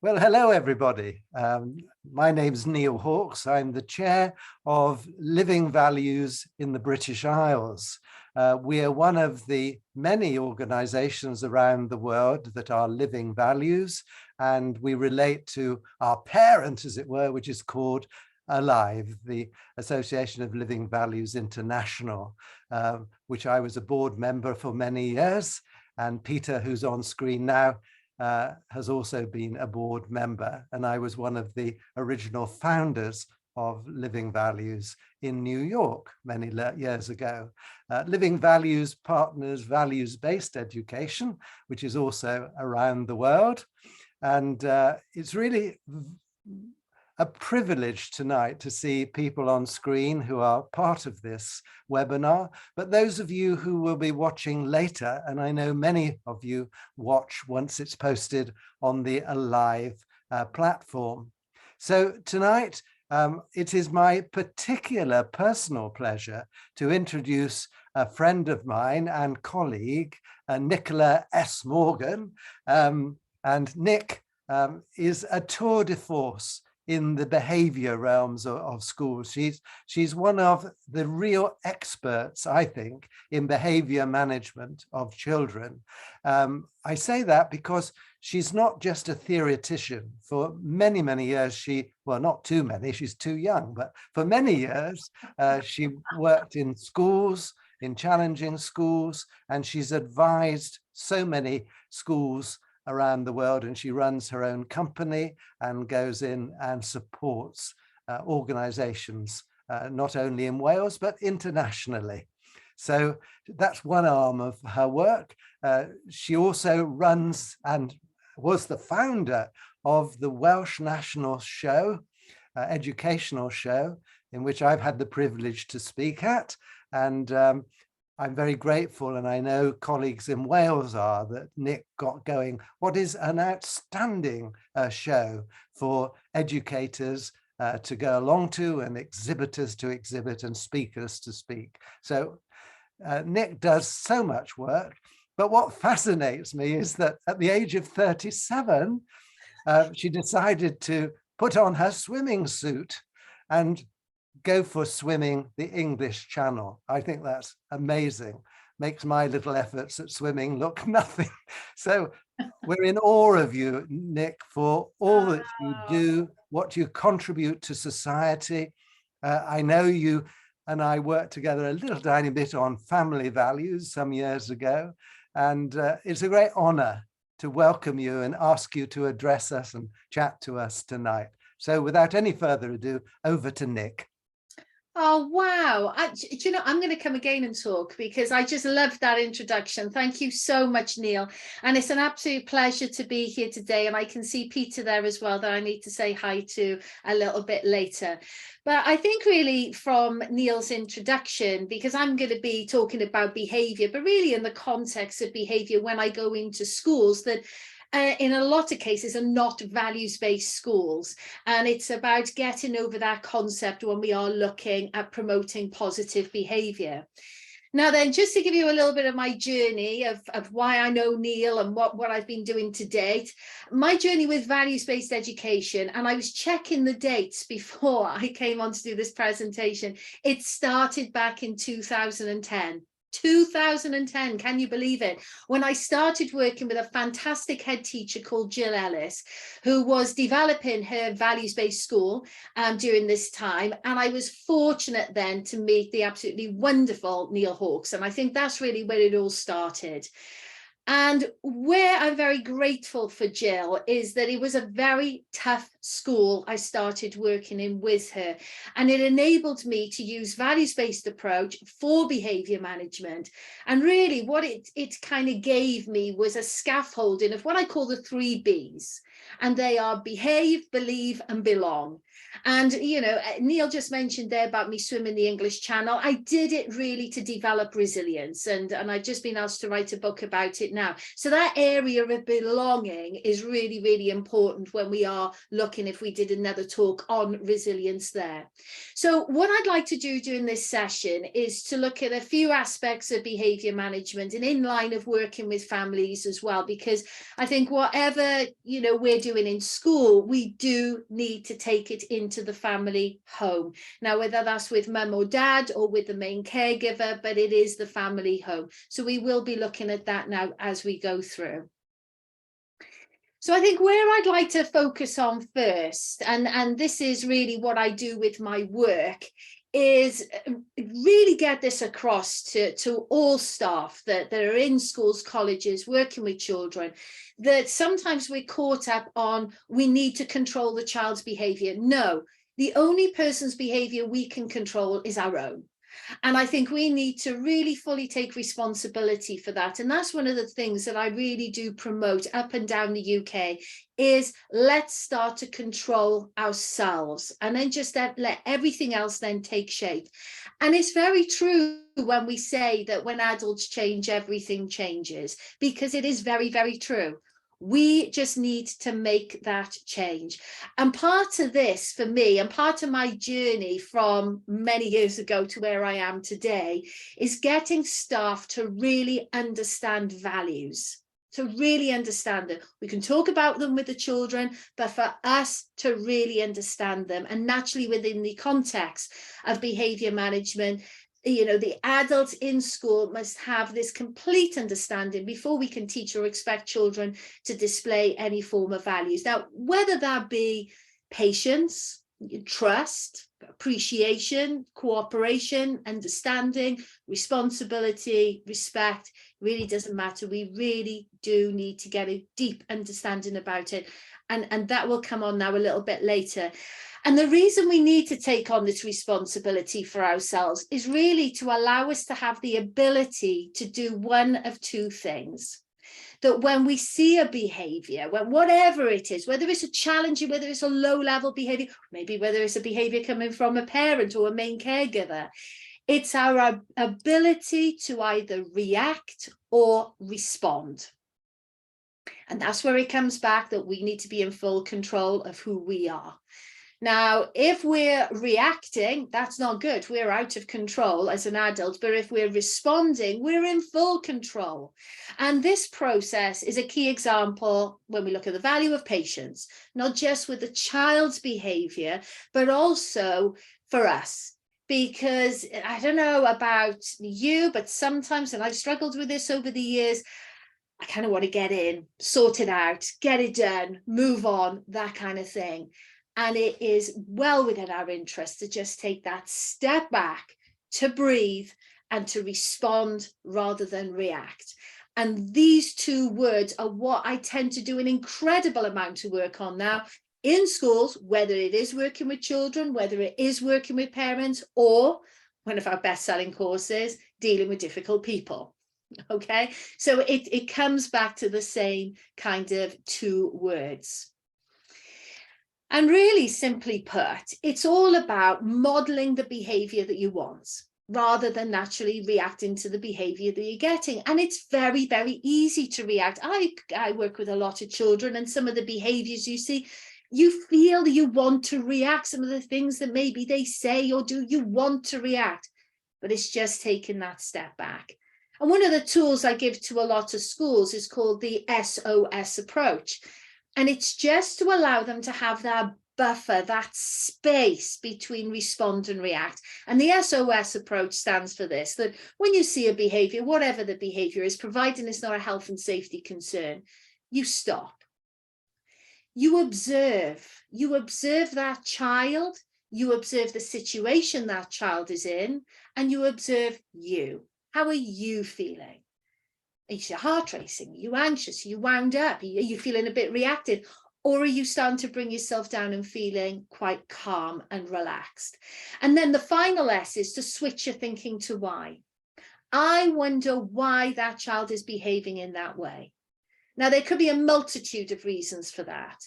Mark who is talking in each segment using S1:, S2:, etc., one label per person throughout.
S1: Well, hello, everybody. My name's Neil Hawkes. I'm the chair of Living Values in the British Isles. We are one of the many organizations around the world that are living values, and we relate to our parent, as it were, which is called ALIVE, the Association of Living Values International, which I was a board member for many years. And Peter, who's on screen now, has also been a board member, and I was one of the original founders of Living Values in New York many years ago. Living Values partners values-based education, which is also around the world, and it's really a privilege tonight to see people on screen who are part of this webinar, but those of you who will be watching later, and I know many of you watch once it's posted on the Alive platform. So tonight, it is my particular personal pleasure to introduce a friend of mine and colleague, Nicola S. Morgan. And Nick is a tour de force in the behavior realms of schools. She's one of the real experts, I think, in behavior management of children. I say that because she's not just a theoretician. For many, many years, well, not too many, she's too young, but for many years, she worked in schools, in challenging schools, and she's advised so many schools around the world, and she runs her own company and goes in and supports organizations, not only in Wales, but internationally. So that's one arm of her work. She also runs and was the founder of the Welsh National Show, educational show, in which I've had the privilege to speak at. And I'm very grateful, and I know colleagues in Wales are, that Nick got going what is an outstanding show for educators to go along to, and exhibitors to exhibit, and speakers to speak. So Nick does so much work, but what fascinates me is that at the age of 37, she decided to put on her swimming suit and go for swimming the English Channel. I think that's amazing. Makes my little efforts at swimming look nothing. So we're in awe of you, Nick, for all that you do, what you contribute to society. I know you and I worked together a little tiny bit on family values some years ago, and it's a great honor to welcome you and ask you to address us and chat to us tonight. So without any further ado, over to Nick.
S2: Oh, wow. Do you know, I'm going to come again and talk because I just loved that introduction. Thank you so much, Neil. And it's an absolute pleasure to be here today. And I can see Peter there as well that I need to say hi to a little bit later. But I think really from Neil's introduction, because I'm going to be talking about behavior, but really in the context of behavior when I go into schools that in a lot of cases are not values-based schools, and it's about getting over that concept when we are looking at promoting positive behavior. Now then, just to give you a little bit of my journey of why I know Neil and what I've been doing to date, my journey with values-based education, and I was checking the dates before I came on to do this presentation, it started back in 2010. 2010, can you believe it? When I started working with a fantastic head teacher called Jill Ellis, who was developing her values-based school during this time. And I was fortunate then to meet the absolutely wonderful Neil Hawkes. And I think that's really where it all started. And where I'm very grateful for Jill is that it was a very tough school I started working in with her, and it enabled me to use values-based approach for behavior management. And really what it kind of gave me was a scaffolding of what I call the 3 B's, and they are behave, believe, and belong. And, you know, Neil just mentioned there about me swimming the English Channel. I did it really to develop resilience, and I've just been asked to write a book about it now. So that area of belonging is really, really important when we are looking ballparking if we did another talk on resilience there. So what I'd like to do during this session is to look at a few aspects of behavior management and in line of working with families as well, because I think whatever, you know, we're doing in school, we do need to take it into the family home. Now, whether that's with mum or dad or with the main caregiver, but it is the family home. So we will be looking at that now as we go through. So I think where I'd like to focus on first, and this is really what I do with my work, is really get this across to all staff that are in schools, colleges, working with children, that sometimes we're caught up on, we need to control the child's behavior. No, the only person's behavior we can control is our own. And I think we need to really fully take responsibility for that. And that's one of the things that I really do promote up and down the UK, is let's start to control ourselves and then just let everything else then take shape. And it's very true when we say that when adults change, everything changes, because it is very, very true. We just need to make that change. And part of this for me, and part of my journey from many years ago to where I am today, is getting staff to really understand values, to really understand them. We can talk about them with the children, but for us to really understand them, and naturally within the context of behavior management, you know, the adults in school must have this complete understanding before we can teach or expect children to display any form of values. Now, whether that be patience, trust, appreciation, cooperation, understanding, responsibility, respect, really doesn't matter. We really do need to get a deep understanding about it. And that will come on now a little bit later. And the reason we need to take on this responsibility for ourselves is really to allow us to have the ability to do one of two things. That when we see a behavior, when whatever it is, whether it's a challenging, whether it's a low-level behavior, maybe whether it's a behavior coming from a parent or a main caregiver, it's our ability to either react or respond. And that's where it comes back, that we need to be in full control of who we are. Now, if we're reacting, that's not good. We're out of control as an adult. But if we're responding, we're in full control. And this process is a key example when we look at the value of patience, not just with the child's behavior, but also for us. Because I don't know about you, but sometimes, and I've struggled with this over the years, I kind of want to get in, sort it out, get it done, move on, that kind of thing. And it is well within our interest to just take that step back, to breathe and to respond rather than react. And these two words are what I tend to do an incredible amount of work on now in schools, whether it is working with children, whether it is working with parents, or one of our best-selling courses, dealing with difficult people. Okay, so it comes back to the same kind of two words. And really simply put, it's all about modeling the behavior that you want rather than naturally reacting to the behavior that you're getting. And it's very, very easy to react. I work with a lot of children, and some of the behaviors you see, you feel you want to react. Some of the things that maybe they say or do, you want to react, but it's just taking that step back. And one of the tools I give to a lot of schools is called the SOS approach. And it's just to allow them to have that buffer, that space between respond and react. And the SOS approach stands for this, that when you see a behavior, whatever the behavior is, providing it's not a health and safety concern, you stop. You observe that child, you observe the situation that child is in, and you observe you. How are you feeling? Is your heart racing? Are you anxious? Are you wound up? Are you feeling a bit reactive? Or are you starting to bring yourself down and feeling quite calm and relaxed? And then the final S is to switch your thinking to why. I wonder why that child is behaving in that way. Now, there could be a multitude of reasons for that.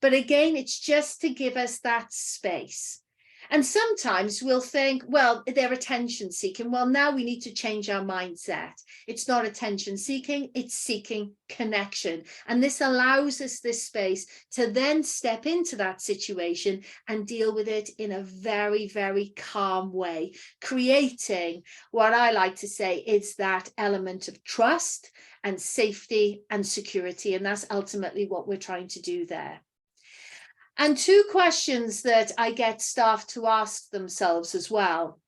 S2: But again, it's just to give us that space. And sometimes we'll think, well, they're attention seeking. Well, now we need to change our mindset. It's not attention seeking, it's seeking connection. And this allows us this space to then step into that situation and deal with it in a very, very calm way, creating what I like to say is that element of trust and safety and security. And that's ultimately what we're trying to do there. And two questions that I get staff to ask themselves as well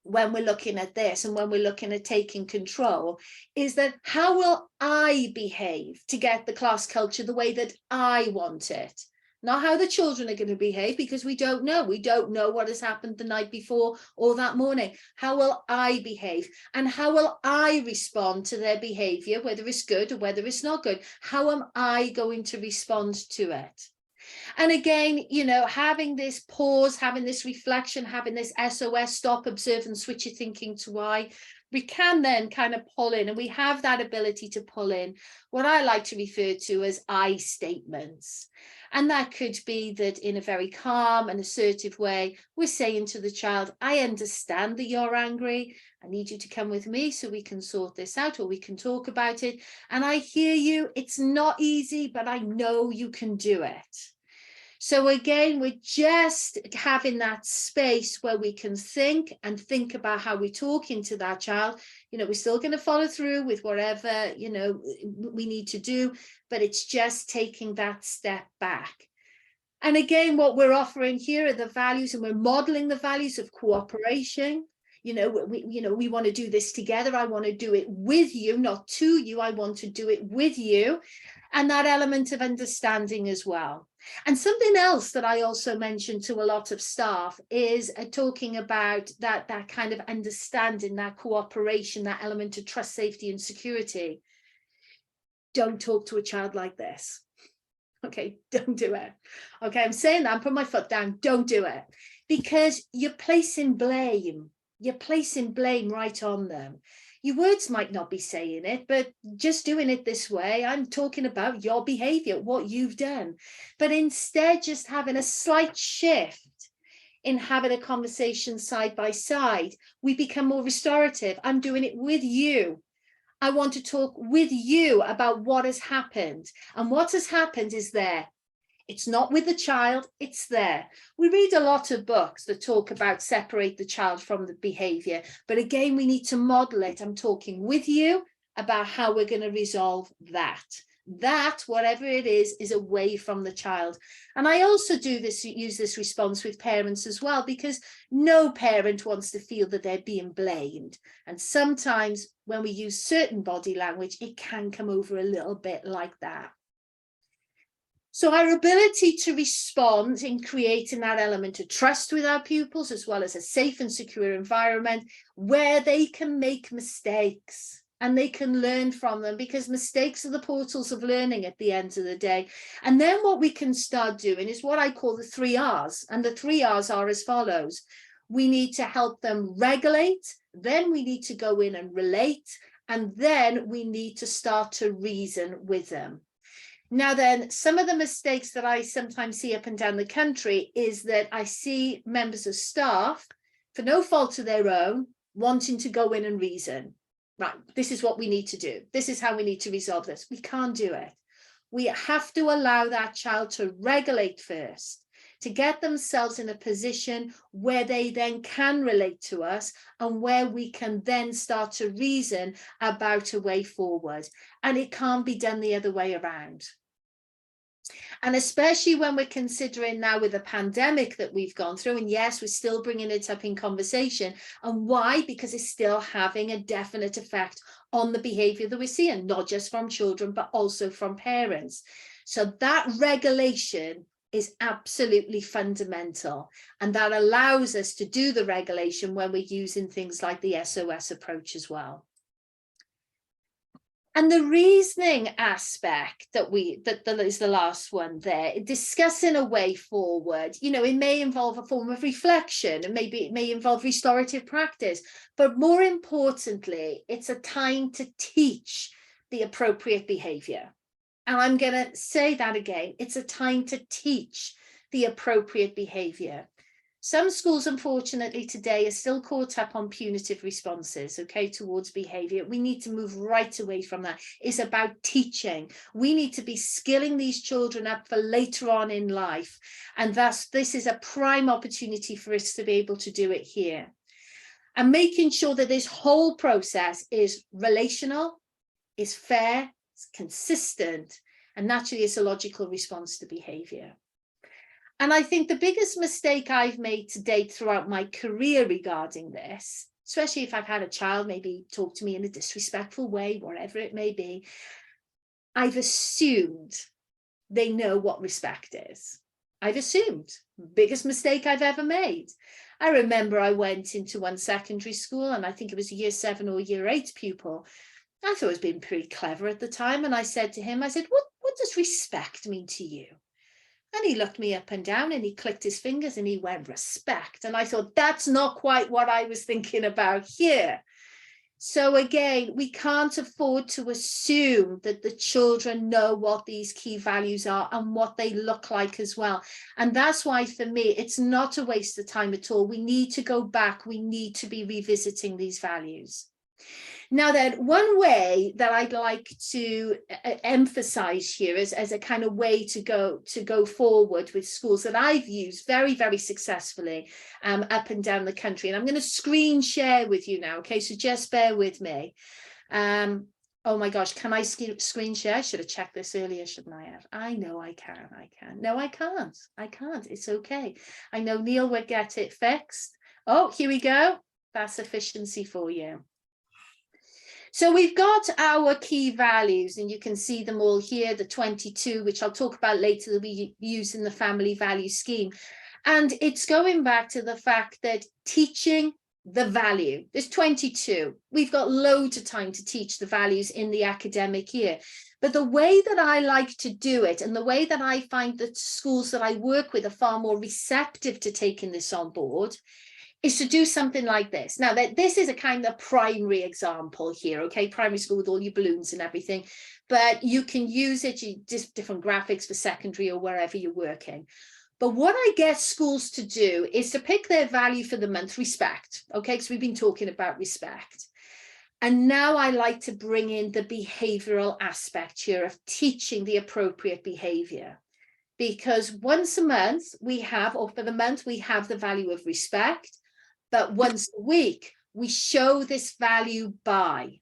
S2: when we're looking at this and when we're looking at taking control is that how will I behave to get the class culture the way that I want it? Not how the children are going to behave, because we don't know. We don't know what has happened the night before or that morning. How will I behave? And how will I respond to their behavior, whether it's good or whether it's not good? How am I going to respond to it? And again, you know, having this pause, having this reflection, having this SOS, stop, observe, and switch your thinking to why, we can then kind of pull in, and we have that ability to pull in what I like to refer to as I statements. And that could be that in a very calm and assertive way, we're saying to the child, I understand that you're angry. I need you to come with me so we can sort this out, or we can talk about it. And I hear you. It's not easy, but I know you can do it. So again, we're just having that space where we can think about how we're talking to that child. You know, we're still going to follow through with whatever, you know, we need to do, but it's just taking that step back. And again, what we're offering here are the values, and we're modeling the values of cooperation. You know, we want to do this together. I want to do it with you, not to you. I want to do it with you. And that element of understanding as well. And something else that I also mentioned to a lot of staff is talking about that kind of understanding, that cooperation, that element of trust, safety, and security. Don't talk to a child like this. Okay, don't do it. Okay, I'm saying that, I'm putting my foot down. Don't do it, because you're placing blame. You're placing blame right on them. Your words might not be saying it, but just doing it this way, I'm talking about your behavior, what you've done. But instead, just having a slight shift in having a conversation side by side, we become more restorative. I'm doing it with you. I want to talk with you about what has happened. And what has happened is there. It's not with the child, it's there. We read a lot of books that talk about separate the child from the behavior. But again, we need to model it. I'm talking with you about how we're going to resolve that. That, whatever it is away from the child. And I also use this response with parents as well, because no parent wants to feel that they're being blamed. And sometimes when we use certain body language, it can come over a little bit like that. So our ability to respond in creating that element of trust with our pupils, as well as a safe and secure environment where they can make mistakes and they can learn from them, because mistakes are the portals of learning at the end of the day. And then what we can start doing is what I call the 3 R's. And the 3 R's are as follows. We need to help them regulate. Then we need to go in and relate. And then we need to start to reason with them. Now then, some of the mistakes that I sometimes see up and down the country is that I see members of staff, for no fault of their own, wanting to go in and reason. Right, this is what we need to do. This is how we need to resolve this. We can't do it. We have to allow that child to regulate first, to get themselves in a position where they then can relate to us and where we can then start to reason about a way forward. And it can't be done the other way around. And especially when we're considering now with the pandemic that we've gone through, and yes, we're still bringing it up in conversation. And why? Because it's still having a definite effect on the behavior that we're seeing, not just from children, but also from parents. So that regulation is absolutely fundamental. And that allows us to do the regulation when we're using things like the SOS approach as well. And the reasoning aspect that is the last one there, discussing a way forward, you know, it may involve a form of reflection, and maybe it may involve restorative practice, but more importantly, it's a time to teach the appropriate behavior. And I'm going to say that again, it's a time to teach the appropriate behavior. Some schools, unfortunately, today are still caught up on punitive responses, okay, towards behavior. We need to move right away from that. It's about teaching. We need to be skilling these children up for later on in life. And thus, this is a prime opportunity for us to be able to do it here. And making sure that this whole process is relational, is fair, it's consistent, and naturally it's a logical response to behavior. And I think the biggest mistake I've made to date throughout my career regarding this, especially if I've had a child maybe talk to me in a disrespectful way, whatever it may be, I've assumed they know what respect is. I've assumed. Biggest mistake I've ever made. I remember I went into one secondary school, and I think it was a year 7 or year 8 pupil. I thought I was being pretty clever at the time. And I said to him, I said, what does respect mean to you? And he looked me up and down and he clicked his fingers and he went, respect. And I thought, that's not quite what I was thinking about here. So again, we can't afford to assume that the children know what these key values are and what they look like as well. And that's why, for me, it's not a waste of time at all. We need to go back. We need to be revisiting these values. Now then, one way that I'd like to emphasize here as a kind of way to go forward with schools that I've used very, very successfully up and down the country. And I'm going to screen share with you now. Okay, so just bear with me. Oh my gosh, can I screen share? I should have checked this earlier, shouldn't I have? I know I can. No, I can't. It's okay. I know Neil would get it fixed. Oh, here we go. That's efficiency for you. So we've got our key values, and you can see them all here, the 22, which I'll talk about later, that we use in the family value scheme. And it's going back to the fact that teaching the value, there's 22. We've got loads of time to teach the values in the academic year. But the way that I like to do it, and the way that I find that schools that I work with are far more receptive to taking this on board, is to do something like this. Now, this is a kind of primary example here, okay? Primary school with all your balloons and everything, but you can use it, just different graphics for secondary or wherever you're working. But what I get schools to do is to pick their value for the month, respect, okay? Because we've been talking about respect. And now I like to bring in the behavioral aspect here of teaching the appropriate behavior. Because once a month we have, or for the month, we have the value of respect. But once a week, we show this value by.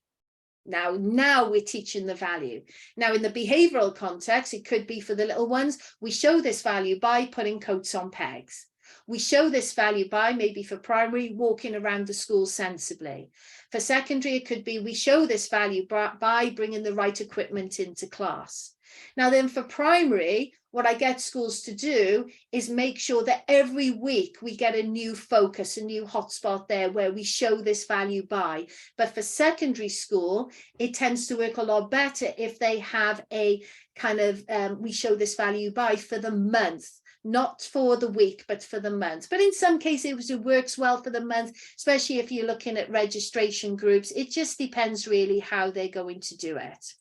S2: Now we're teaching the value. Now, in the behavioral context, it could be for the little ones, we show this value by putting coats on pegs. We show this value by, maybe for primary, walking around the school sensibly. For secondary, it could be we show this value by bringing the right equipment into class. Now then, for primary, what I get schools to do is make sure that every week we get a new focus, a new hotspot there where we show this value by. But for secondary school, it tends to work a lot better if they have a kind of, we show this value by for the month, not for the week, but for the month. But in some cases, it works well for the month, especially if you're looking at registration groups. It just depends really how they're going to do it.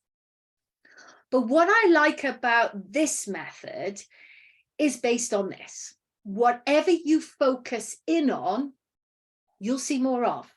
S2: But what I like about this method is based on this. Whatever you focus in on, you'll see more of.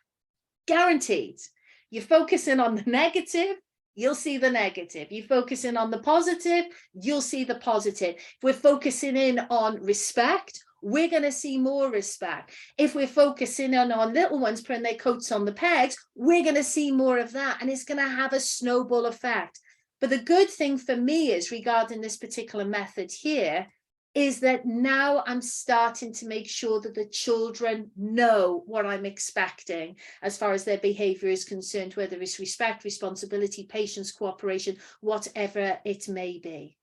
S2: Guaranteed. You focus in on the negative, you'll see the negative. You focus in on the positive, you'll see the positive. If we're focusing in on respect, we're going to see more respect. If we're focusing on little ones putting their coats on the pegs, we're going to see more of that. And it's going to have a snowball effect. But the good thing for me is, regarding this particular method here, is that now I'm starting to make sure that the children know what I'm expecting as far as their behavior is concerned, whether it's respect, responsibility, patience, cooperation, whatever it may be.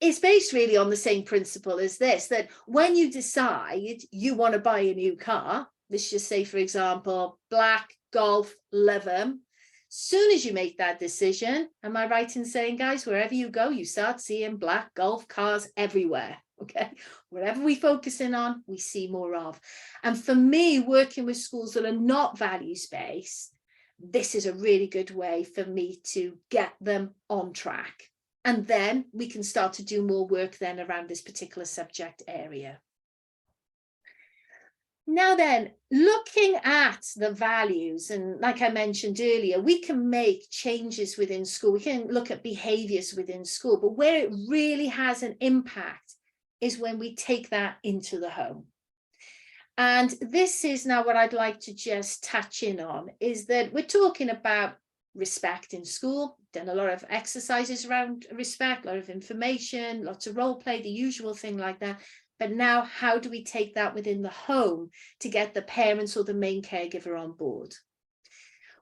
S2: It's based really on the same principle as this, that when you decide you want to buy a new car, let's just say, for example, black, golf, love them. Soon as you make that decision, am I right in saying, guys, wherever you go, you start seeing black golf cars everywhere, okay? Whatever we focus in on, we see more of. And for me, working with schools that are not values-based, this is a really good way for me to get them on track. And then we can start to do more work then around this particular subject area. Now then, looking at the values, and like I mentioned earlier, we can make changes within school. We can look at behaviors within school, but where it really has an impact is when we take that into the home. And this is now what I'd like to just touch in on, is that we're talking about respect in school, done a lot of exercises around respect, a lot of information, lots of role play, the usual thing like that. But now, how do we take that within the home to get the parents or the main caregiver on board?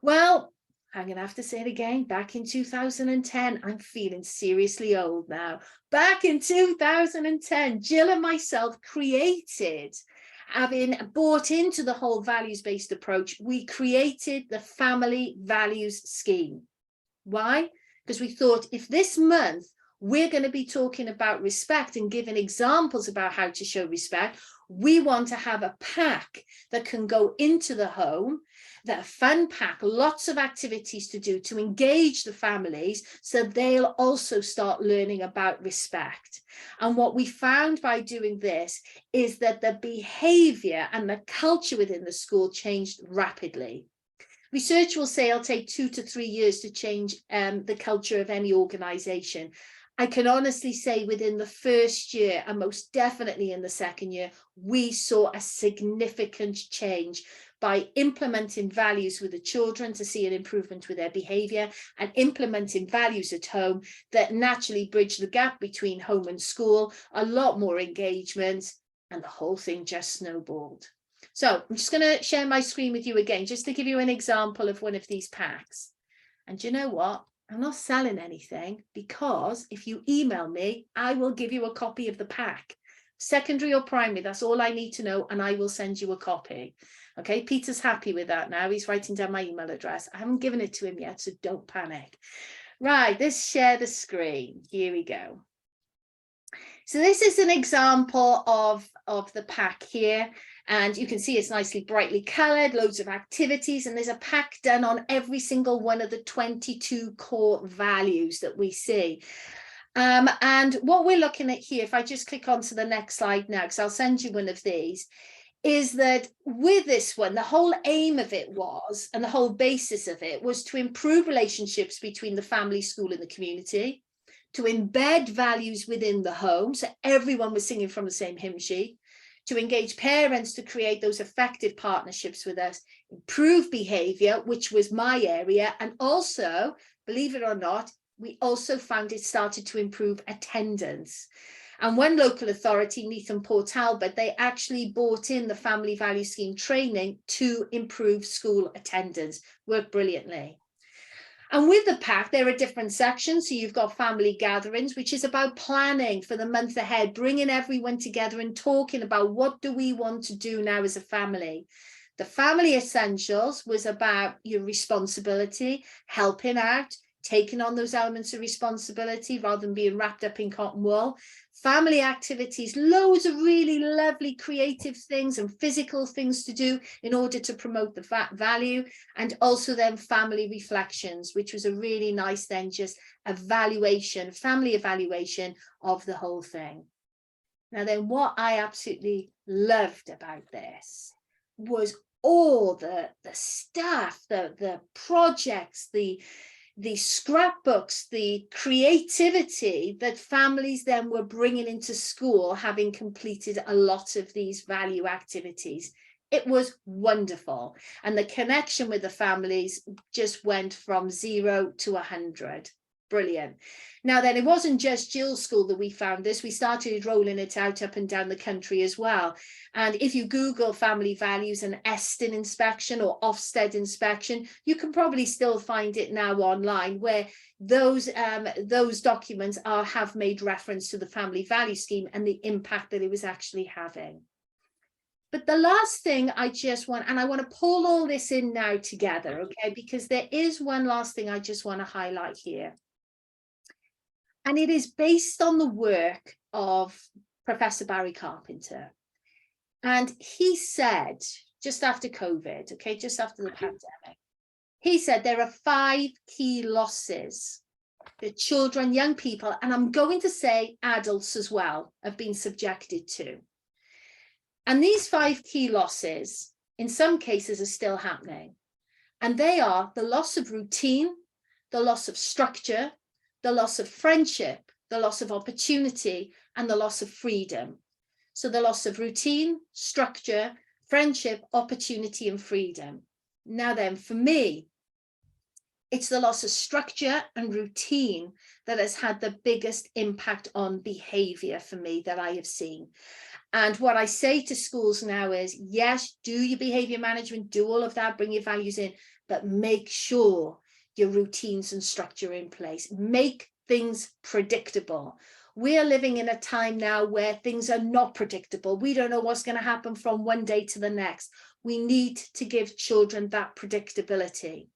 S2: Well, I'm going to have to say it again. Back in 2010, I'm feeling seriously old now. Back in 2010, Jill and myself created, having bought into the whole values-based approach, we created the Family Values Scheme. Why? Because we thought, if this month we're going to be talking about respect and giving examples about how to show respect, we want to have a pack that can go into the home, that fun pack, lots of activities to do to engage the families so they'll also start learning about respect. And what we found by doing this is that the behavior and the culture within the school changed rapidly. Research will say it'll take 2 to 3 years to change the culture of any organization. I can honestly say within the first year, and most definitely in the second year, we saw a significant change by implementing values with the children to see an improvement with their behavior, and implementing values at home that naturally bridge the gap between home and school, a lot more engagement, and the whole thing just snowballed. So I'm just going to share my screen with you again, just to give you an example of one of these packs. And you know what? I'm not selling anything, because if you email me, I will give you a copy of the pack. Secondary or primary, that's all I need to know, and I will send you a copy. Okay, Peter's happy with that now. He's writing down my email address. I haven't given it to him yet, so don't panic. Right, let's share the screen. Here we go. So this is an example of the pack here. And you can see it's nicely brightly coloured, loads of activities, and there's a pack done on every single one of the 22 core values that we see. And what we're looking at here, if I just click on to the next slide now, because I'll send you one of these, is that with this one, the whole aim of it was, and the whole basis of it was, to improve relationships between the family, school, and the community, to embed values within the home, so everyone was singing from the same hymn sheet, to engage parents to create those effective partnerships with us, improve behaviour, which was my area, and also, believe it or not, we also found it started to improve attendance. And one local authority, Neath Port Talbot, they actually brought in the Family Value Scheme training to improve school attendance. Worked brilliantly. And with the pack, there are different sections. So you've got family gatherings, which is about planning for the month ahead, bringing everyone together and talking about what do we want to do now as a family. The family essentials was about your responsibility, helping out, taking on those elements of responsibility rather than being wrapped up in cotton wool. Family activities, loads of really lovely creative things and physical things to do in order to promote the value, and also then family reflections, which was a really nice then just evaluation, family evaluation of the whole thing. Now then, what I absolutely loved about this was all the stuff, the projects, the scrapbooks, the creativity that families then were bringing into school, having completed a lot of these value activities. It was wonderful. And the connection with the families just went from 0 to 100. Brilliant. Now then, it wasn't just Jill's school that we found this. We started rolling it out up and down the country as well. And if you Google family values and Eston inspection or Ofsted inspection, you can probably still find it now online, where those documents have made reference to the family value scheme and the impact that it was actually having. But the last thing I just want, and I want to pull all this in now together, okay, because there is one last thing I just want to highlight here. And it is based on the work of Professor Barry Carpenter. And he said, just after COVID, okay, just after the pandemic, he said there are 5 key losses that children, young people, and I'm going to say adults as well, have been subjected to. And these 5 key losses, in some cases, are still happening. And they are the loss of routine, the loss of structure, the loss of friendship, the loss of opportunity, and the loss of freedom. So the loss of routine, structure, friendship, opportunity, and freedom. Now then, for me, it's the loss of structure and routine that has had the biggest impact on behavior for me that I have seen. And what I say to schools now is, yes, do your behavior management, do all of that, bring your values in, but make sure your routines and structure are in place. Make things predictable. We are living in a time now where things are not predictable. We don't know what's going to happen from one day to the next. We need to give children that predictability.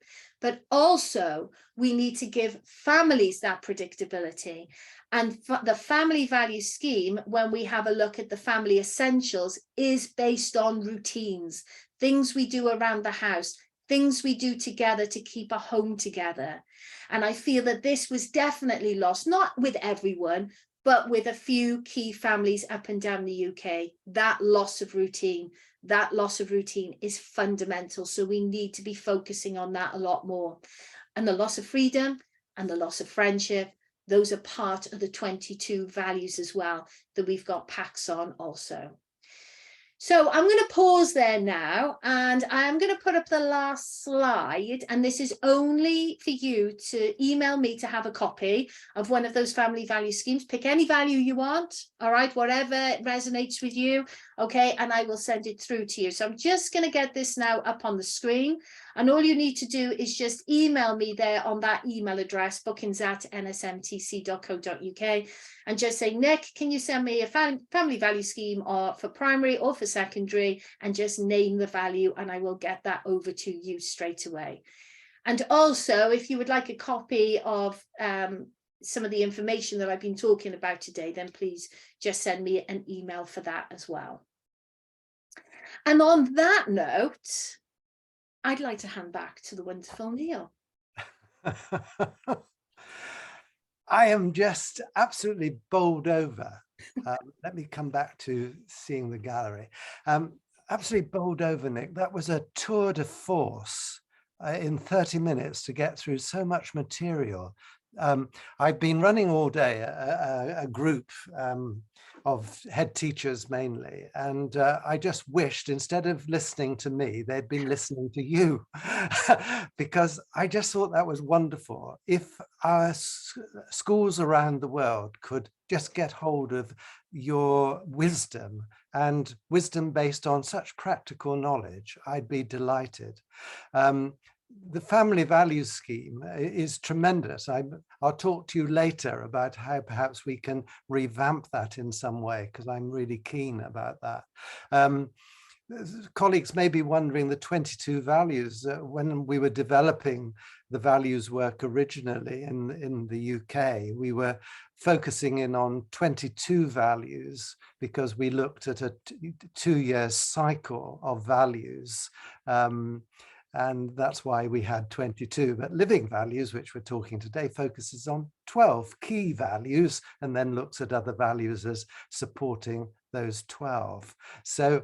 S2: But also, we need to give families that predictability. And the family value scheme, when we have a look at the family essentials, is based on routines, things we do around the house, things we do together to keep a home together. And I feel that this was definitely lost, not with everyone, but with a few key families up and down the UK. That loss of routine is fundamental. So we need to be focusing on that a lot more. And the loss of freedom and the loss of friendship, those are part of the 22 values as well that we've got packs on also. So I'm going to pause there now, and I'm going to put up the last slide, and this is only for you to email me to have a copy of one of those family value schemes. Pick any value you want, all right, whatever resonates with you, okay, and I will send it through to you. So I'm just going to get this now up on the screen, and all you need to do is just email me there on that email address, bookings@nsmtc.co.uk, and just say, Nick, can you send me a family value scheme for primary or for secondary, and just name the value, and I will get that over to you straight away. And also, if you would like a copy of some of the information that I've been talking about today, then please just send me an email for that as well. And on that note, I'd like to hand back to the wonderful Neil.
S1: I am just absolutely bowled over. Let me come back to seeing the gallery. Absolutely bowled over, Nick. That was a tour de force in 30 minutes to get through so much material. I've been running all day a group of head teachers mainly, and I just wished, instead of listening to me, they'd been listening to you, because I just thought that was wonderful. If our schools around the world could just get hold of your wisdom, and wisdom based on such practical knowledge, I'd be delighted. The family values scheme is tremendous. I'll talk to you later about how perhaps we can revamp that in some way, because I'm really keen about that. Colleagues may be wondering, the 22 values, when we were developing the values work originally in the UK, we were focusing in on 22 values because we looked at a 2-year cycle of values. And that's why we had 22. But living values, which we're talking today, focuses on 12 key values and then looks at other values as supporting those 12. So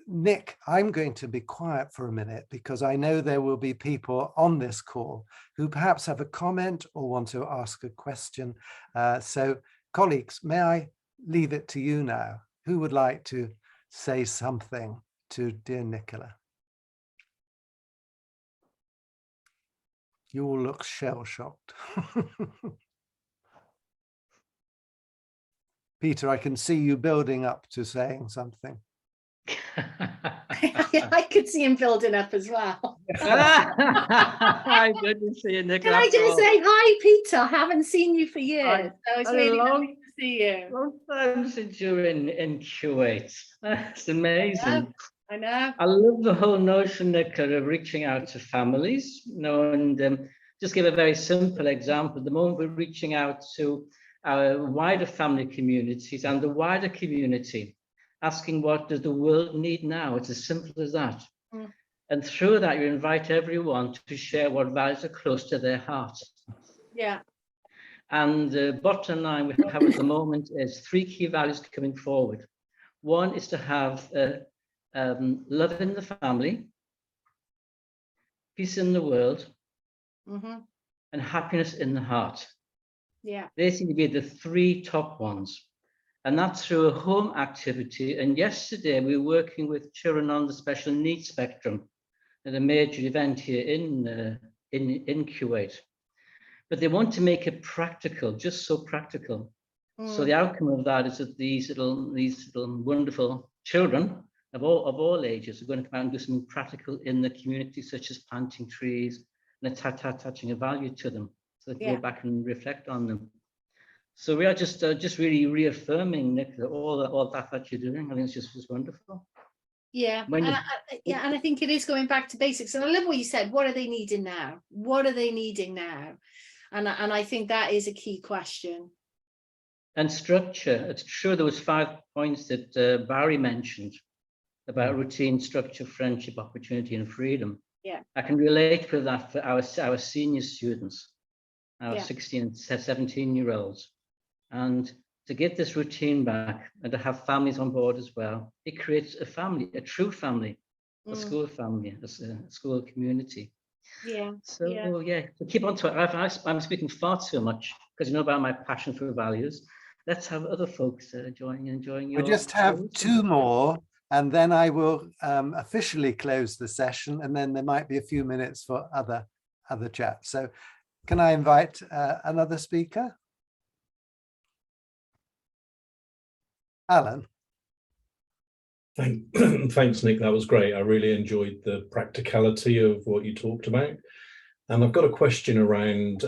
S1: Nick, I'm going to be quiet for a minute because I know there will be people on this call who perhaps have a comment or want to ask a question. So colleagues, may I leave it to you now? Who would like to say something to dear Nicola? You all look shell-shocked. Peter, I can see you building up to saying something.
S2: I could see him building up as well.
S3: I didn't see you, Nicola.
S2: Can I just say hi, Peter? I haven't seen you for years. So it's really lovely to see you.
S3: Long time since you were in Kuwait. That's amazing.
S2: I know.
S3: I love the whole notion, Nicola, of reaching out to families. And just give a very simple example. The moment we're reaching out to our wider family communities and the wider community, asking what does the world need now? It's as simple as that. And through that, you invite everyone to share what values are close to their heart.
S2: Yeah.
S3: And the bottom line we have at the moment is 3 key values coming forward. One is to have love in the family, peace in the world, and happiness in the heart.
S2: Yeah.
S3: They seem to be the three top ones. And that's through a home activity. And yesterday we were working with children on the special needs spectrum at a major event here in Kuwait. But they want to make it practical, just so practical. So the outcome of that is that these little wonderful children of all ages are going to come out and do something practical in the community, such as planting trees and attaching a value to them, so they can go back and reflect on them. So we are just really reaffirming, Nicola, all that you're doing. I think it's just wonderful.
S2: Yeah, and I think it is going back to basics. And I love what you said. What are they needing now? What are they needing now? And I think that is a key question. And
S3: structure. It's true there was 5 points that Barry mentioned about routine, structure, friendship, opportunity, and freedom.
S2: Yeah,
S3: I can relate with that for our senior students, our 16 and 17-year-olds. And to get this routine back and to have families on board as well, it creates a family, a true family, a school family, a school community.
S2: Yeah.
S3: So to keep on to it, I'm speaking far too much because you know about my passion for values. Let's have other folks enjoying your.
S1: I just have 2 more, and then I will officially close the session, and then there might be a few minutes for other chats. So can I invite another speaker? Alan.
S4: Thanks, Nick. That was great. I really enjoyed the practicality of what you talked about. And I've got a question around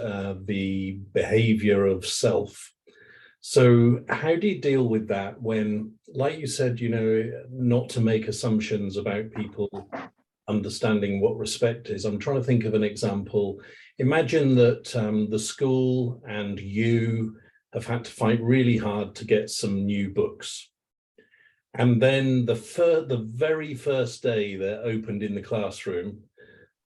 S4: the behavior of self. So how do you deal with that when, like you said, you know, not to make assumptions about people understanding what respect is? I'm trying to think of an example. Imagine that the school and you have had to fight really hard to get some new books. And then the very first day they're opened in the classroom,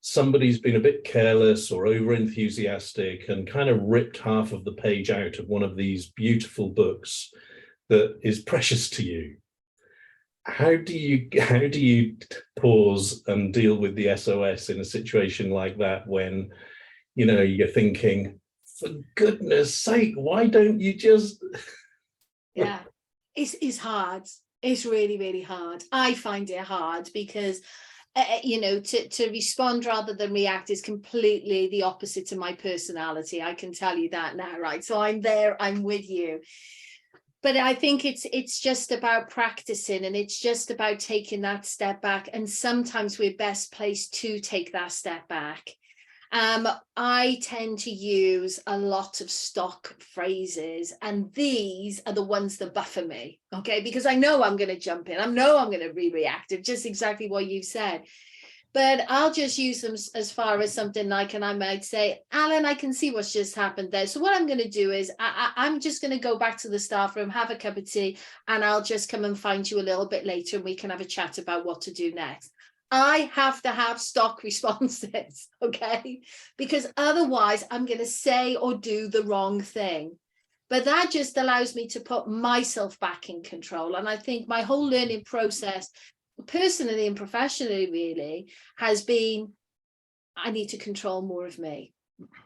S4: somebody's been a bit careless or over enthusiastic and kind of ripped half of the page out of one of these beautiful books that is precious to you. How do you pause and deal with the SOS in a situation like that when, you know, you're thinking, for goodness sake, why don't you just...
S2: Yeah, it's hard. It's really, really hard. I find it hard because, you know, to respond rather than react is completely the opposite to my personality. I can tell you that now, right? So I'm there, I'm with you. But I think it's just about practicing, and it's just about taking that step back. And sometimes we're best placed to take that step back. I tend to use a lot of stock phrases, and these are the ones that buffer me, okay? Because I know I'm going to jump in. I know I'm going to be reactive, just exactly what you said. But I'll just use them as far as something like, and I might say, Alan, I can see what's just happened there. So what I'm going to do is I'm just going to go back to the staff room, have a cup of tea, and I'll just come and find you a little bit later and we can have a chat about what to do next. I have to have stock responses, okay? Because otherwise I'm going to say or do the wrong thing. But that just allows me to put myself back in control. And I think my whole learning process, personally and professionally really, has been, I need to control more of me.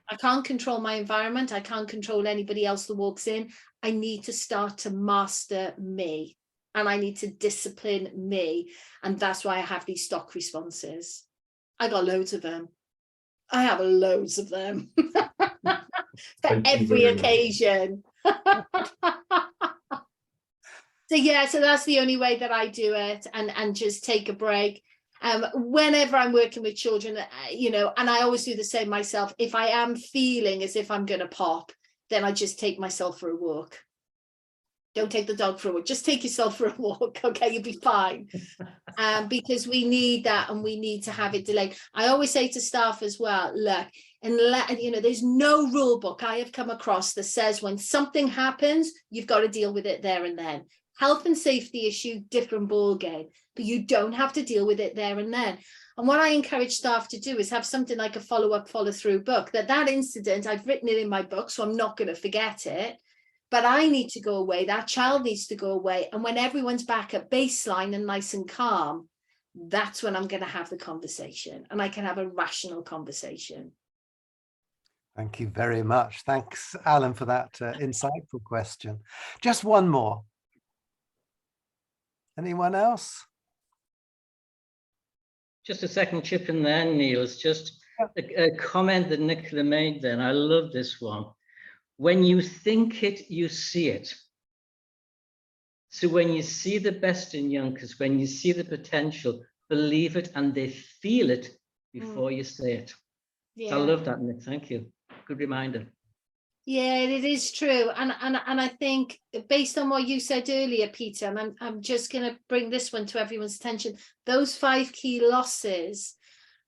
S2: I can't control my environment. I can't control anybody else that walks in. I need to start to master me. And I need to discipline me. And that's why I have these stock responses. I got loads of them. I have loads of them for every occasion. So yeah, so that's the only way that I do it, and just take a break. Whenever I'm working with children, you know, and I always do the same myself. If I am feeling as if I'm going to pop, then I just take myself for a walk. Don't take the dog for a walk, just take yourself for a walk, okay, you'll be fine. Because we need that, and we need to have it delayed. I always say to staff as well, look, and you know, there's no rule book I have come across that says when something happens, you've got to deal with it there and then. Health and safety issue, different ball game, but you don't have to deal with it there and then. And what I encourage staff to do is have something like a follow-up, follow-through book. That incident, I've written it in my book, so I'm not going to forget it. but I need to go away, that child needs to go away. And when everyone's back at baseline and nice and calm, that's when I'm going to have the conversation, and I can have a rational conversation.
S1: Thank you very much. Thanks, Alan, for that insightful question. Just one more. Anyone else?
S3: Just a second chip in there, Neil. It's just a comment that Nicola made then. I love this one. When you think it, you see it. So when you see the best in youngsters, when you see the potential, believe it, and they feel it before you say it.
S2: Yeah.
S3: So I love that, Nick. Thank you. Good reminder.
S2: Yeah, it is true. And I think based on what you said earlier, Peter, and I'm just going to bring this one to everyone's attention, those 5 key losses,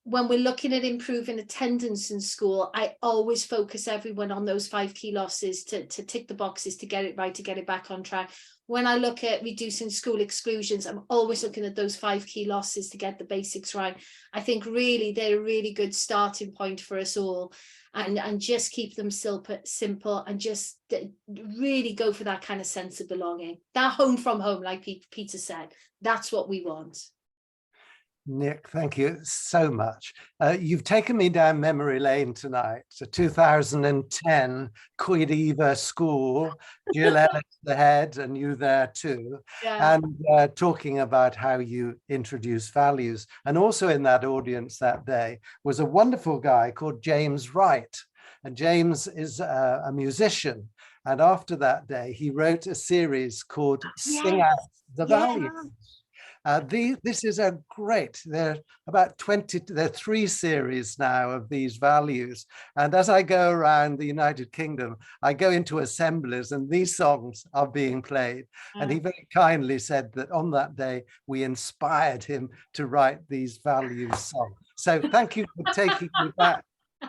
S2: when we're looking at improving attendance in school, I always focus everyone on those 5 key losses to tick the boxes, to get it right, to get it back on track. When I look at reducing school exclusions, I'm always looking at those 5 key losses to get the basics right. I think really they're a really good starting point for us all, and just keep them simple, and just really go for that kind of sense of belonging. That home from home, like Peter said, that's what we want.
S1: Nick, thank you so much. You've taken me down memory lane tonight. So 2010, Quid Eva School, Jill Ellis the head, and you there too.
S2: Yeah.
S1: And talking about how you introduce values. And also in that audience that day was a wonderful guy called James Wright. And James is a musician. And after that day, he wrote a series called Sing Out the Values. This is a great, there are 3 series now of these values. And as I go around the United Kingdom, I go into assemblies and these songs are being played. And he very kindly said that on that day, we inspired him to write these values songs. So thank you for taking me back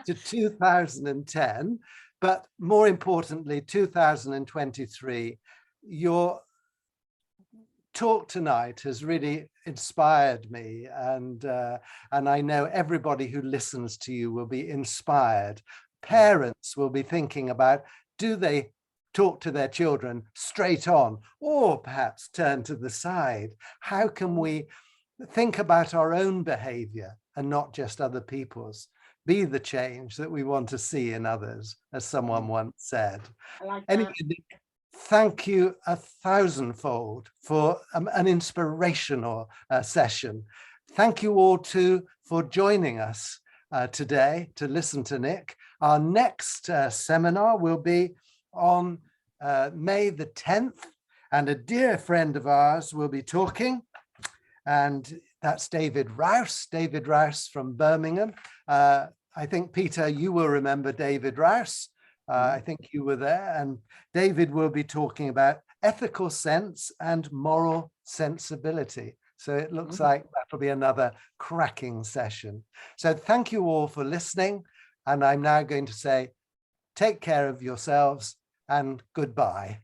S1: to 2010, but more importantly, 2023, your talk tonight has really inspired me, and I know everybody who listens to you will be inspired. Parents will be thinking about, do they talk to their children straight on, or perhaps turn to the side? How can we think about our own behavior and not just other people's? Be the change that we want to see in others, as someone once said.
S2: I like
S1: Anyway, thank you 1,000-fold for an inspirational session. Thank you all too for joining us today to listen to Nick. Our next seminar will be on May the 10th, and a dear friend of ours will be talking, and that's David Rouse from Birmingham. I think, Peter, you will remember David Rouse. I think you were there, and David will be talking about ethical sense and moral sensibility. So it looks like that'll be another cracking session. So thank you all for listening. And I'm now going to say, take care of yourselves and goodbye.